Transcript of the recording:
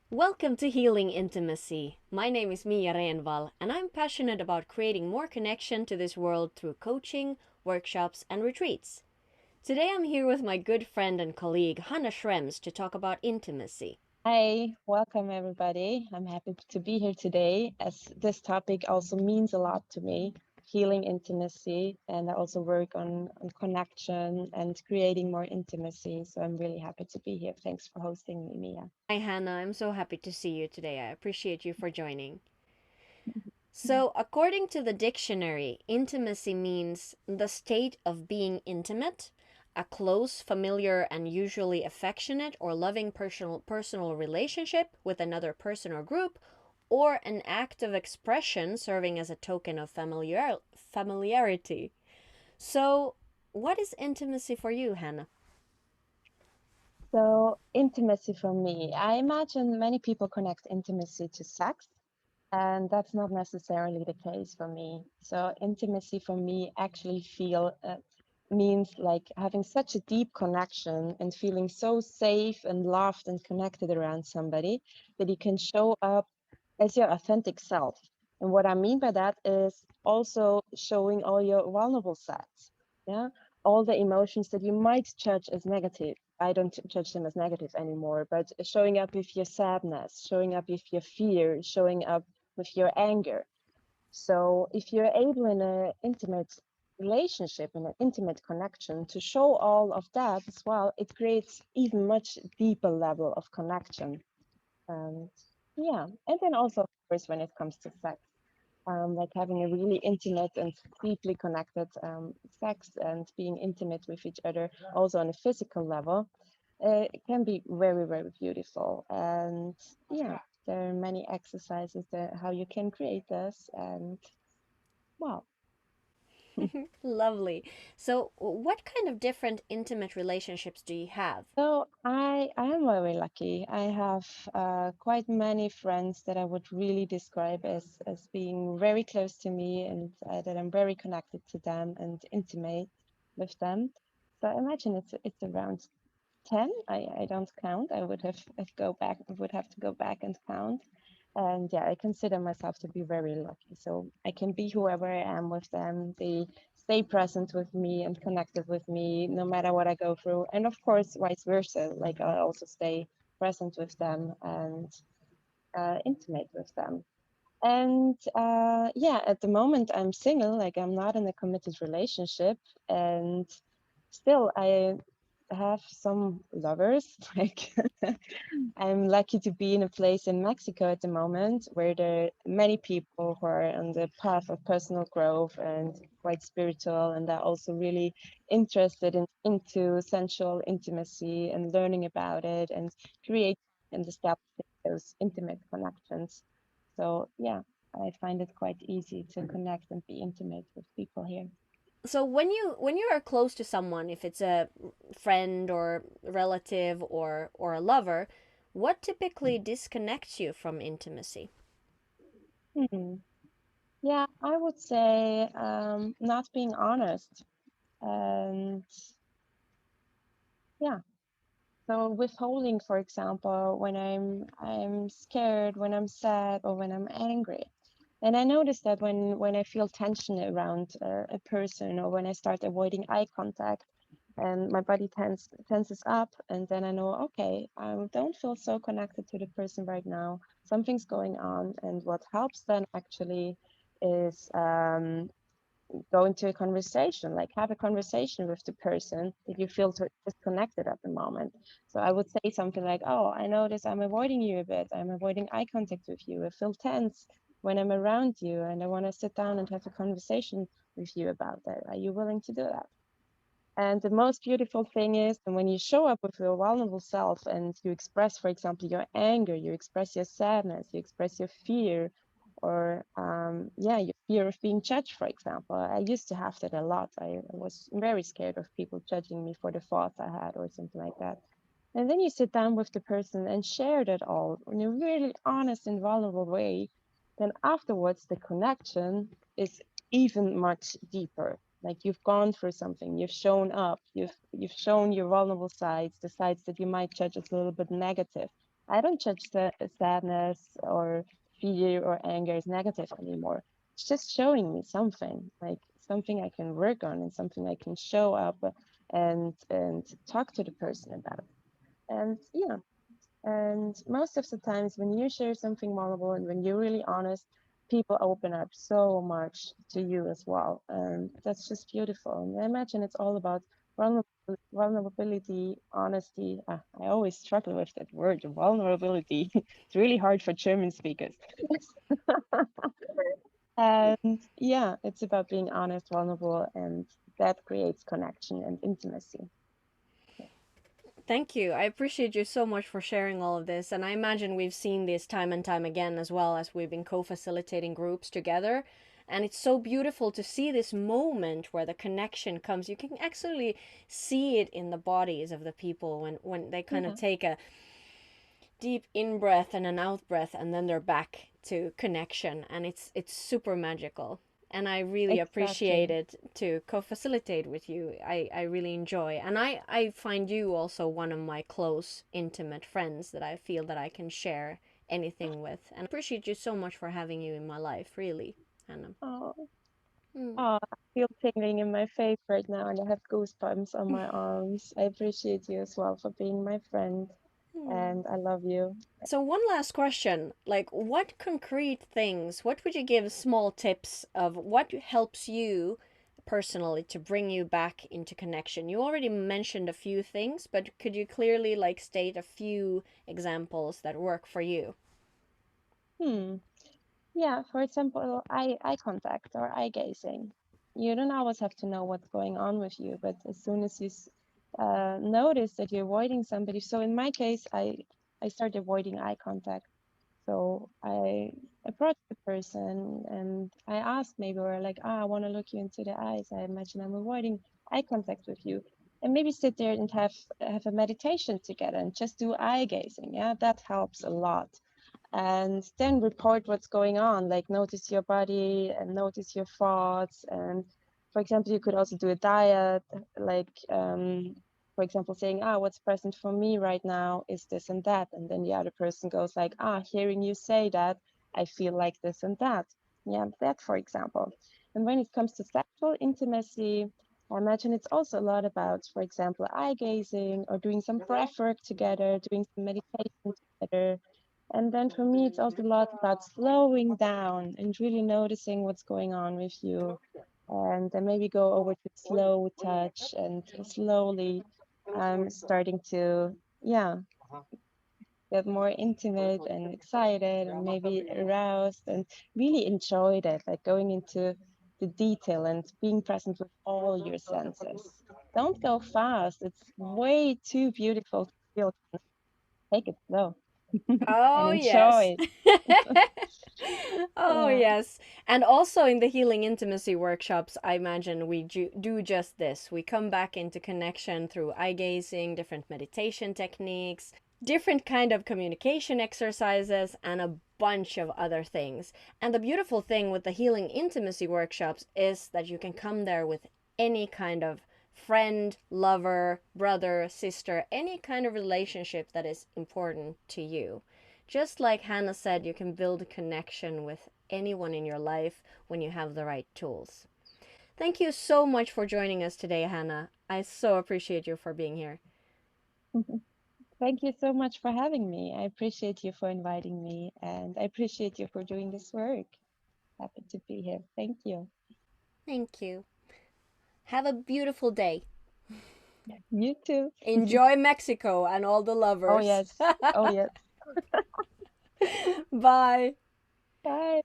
Welcome to Healing Intimacy. My name is Mia Renval, and I'm passionate about creating more connection to this world through coaching, workshops, and retreats. Today I'm here with my good friend and colleague Hannah Schrems to talk about intimacy. Hi, welcome everybody. I'm happy to be here today as this topic also means a lot to me, healing intimacy, and I also work on connection and creating more intimacy. So I'm really happy to be here. Thanks for hosting me, Mia. Hi Hannah, I'm so happy to see you today. I appreciate you for joining. So, according to the dictionary, intimacy means the state of being intimate, a close, familiar, and usually affectionate or loving personal relationship with another person or group, or an act of expression serving as a token of familiarity. So, what is intimacy for you, Hannah? So intimacy for me, I imagine many people connect intimacy to sex, and that's not necessarily the case for me. So intimacy for me actually feel means like having such a deep connection and feeling so safe and loved and connected around somebody that you can show up as your authentic self. And what I mean by that is also showing all your vulnerable sides. Yeah. All the emotions that you might judge as negative. I don't judge them as negative anymore, but showing up with your sadness, showing up with your fear, showing up with your anger. So if you're able in an intimate relationship, in an intimate connection, to show all of that as well, it creates even much deeper level of connection. And yeah, and then also, of course, when it comes to sex, like having a really intimate and deeply connected sex and being intimate with each other, also on a physical level, it can be very, very beautiful. And yeah, there are many exercises that how you can create this, and wow. Lovely. So, what kind of different intimate relationships do you have? So I am very lucky. I have quite many friends that I would really describe as being very close to me and that I'm very connected to them and intimate with them. So I imagine it's around 10. I don't count. I would have to go back and count. And yeah, I consider myself to be very lucky. So I can be whoever I am with them. They stay present with me and connected with me no matter what I go through. And of course, vice versa. Like I also stay present with them and intimate with them. And yeah, at the moment I'm single, like I'm not in a committed relationship. And still, I have some lovers. Like I'm lucky to be in a place in Mexico at the moment where there are many people who are on the path of personal growth and quite spiritual, and are also really interested into sensual intimacy and learning about it and creating and establishing those intimate connections. So yeah, I find it quite easy to connect and be intimate with people here. So when you are close to someone, if it's a friend or relative or a lover, what typically disconnects you from intimacy? Hmm. Yeah, I would say not being honest. And yeah, so withholding, for example, when I'm scared, when I'm sad, or when I'm angry. And I notice that when I feel tension around a person, or when I start avoiding eye contact, and my body tenses up, and then I know, okay, I don't feel so connected to the person right now. Something's going on, and what helps then actually is go into a conversation, like have a conversation with the person that you feel disconnected at the moment. So I would say something like, oh, I notice I'm avoiding you a bit. I'm avoiding eye contact with you. I feel tense when I'm around you, and I want to sit down and have a conversation with you about that. Are you willing to do that? And the most beautiful thing is when you show up with your vulnerable self and you express, for example, your anger, you express your sadness, you express your fear, or yeah, your fear of being judged, for example. I used to have that a lot. I was very scared of people judging me for the thoughts I had or something like that. And then you sit down with the person and share that all in a really honest and vulnerable way. Then afterwards, the connection is even much deeper. Like you've gone through something, you've shown up, you've shown your vulnerable sides, the sides that you might judge as a little bit negative. I don't judge the sadness or fear or anger as negative anymore. It's just showing me something, like something I can work on and something I can show up and talk to the person about. And yeah, and most of the times, when you share something vulnerable and when you're really honest, people open up so much to you as well. And that's just beautiful. And I imagine it's all about vulnerability, honesty. I always struggle with that word, vulnerability. It's really hard for German speakers. And yeah, it's about being honest, vulnerable, and that creates connection and intimacy. Thank you. I appreciate you so much for sharing all of this. And I imagine we've seen this time and time again as well as we've been co facilitating groups together. And it's so beautiful to see this moment where the connection comes. You can actually see it in the bodies of the people when they kind of Yeah, take a deep in breath and an out breath and then they're back to connection. And it's super magical. And I really appreciate exactly. it to co-facilitate with you. I really enjoy, and I find you also one of my close, intimate friends that I feel that I can share anything with. And I appreciate you so much for having you in my life, really, Hannah. Oh. Mm. Oh, I feel tingling in my face right now, and I have goosebumps on my arms. I appreciate you as well for being my friend, Mm. and I love you. So one last question, like what concrete things, what would you give small tips of what helps you personally to bring you back into connection? You already mentioned a few things, but could you clearly like state a few examples that work for you? Hmm. Yeah, for example, eye contact or eye gazing. You don't always have to know what's going on with you, but as soon as you notice that you're avoiding somebody, so in my case, I started avoiding eye contact. So I approached the person and I asked maybe, or like, I want to look you into the eyes. I imagine I'm avoiding eye contact with you. And maybe sit there and have a meditation together and just do eye gazing. Yeah, that helps a lot. And then report what's going on, like notice your body and notice your thoughts. And for example, you could also do a diet, like for example, saying, what's present for me right now is this and that. And then the other person goes like, hearing you say that, I feel like this and that. Yeah, that, for example. And when it comes to sexual intimacy, I imagine it's also a lot about, for example, eye gazing or doing some breath work together, doing some meditation together. And then for me, it's also a lot about slowing down and really noticing what's going on with you. And then maybe go over to slow touch and slowly starting to, yeah, get more intimate and excited and maybe aroused and really enjoy that, like going into the detail and being present with all your senses. Don't go fast. It's way too beautiful to feel. Take it slow and Oh, yes. enjoy. Oh, Yeah. yes. And also in the healing intimacy workshops, I imagine we do just this. We come back into connection through eye gazing, different meditation techniques, different kind of communication exercises, and a bunch of other things. And the beautiful thing with the healing intimacy workshops is that you can come there with any kind of friend, lover, brother, sister, any kind of relationship that is important to you. Just like Hannah said, you can build a connection with anyone in your life when you have the right tools. Thank you so much for joining us today, Hannah. I so appreciate you for being here. Thank you so much for having me. I appreciate you for inviting me and I appreciate you for doing this work. Happy to be here. Thank you. Thank you. Have a beautiful day. You too. Enjoy Mexico and all the Oh, lovers. yes. Oh, yes. Bye. Bye.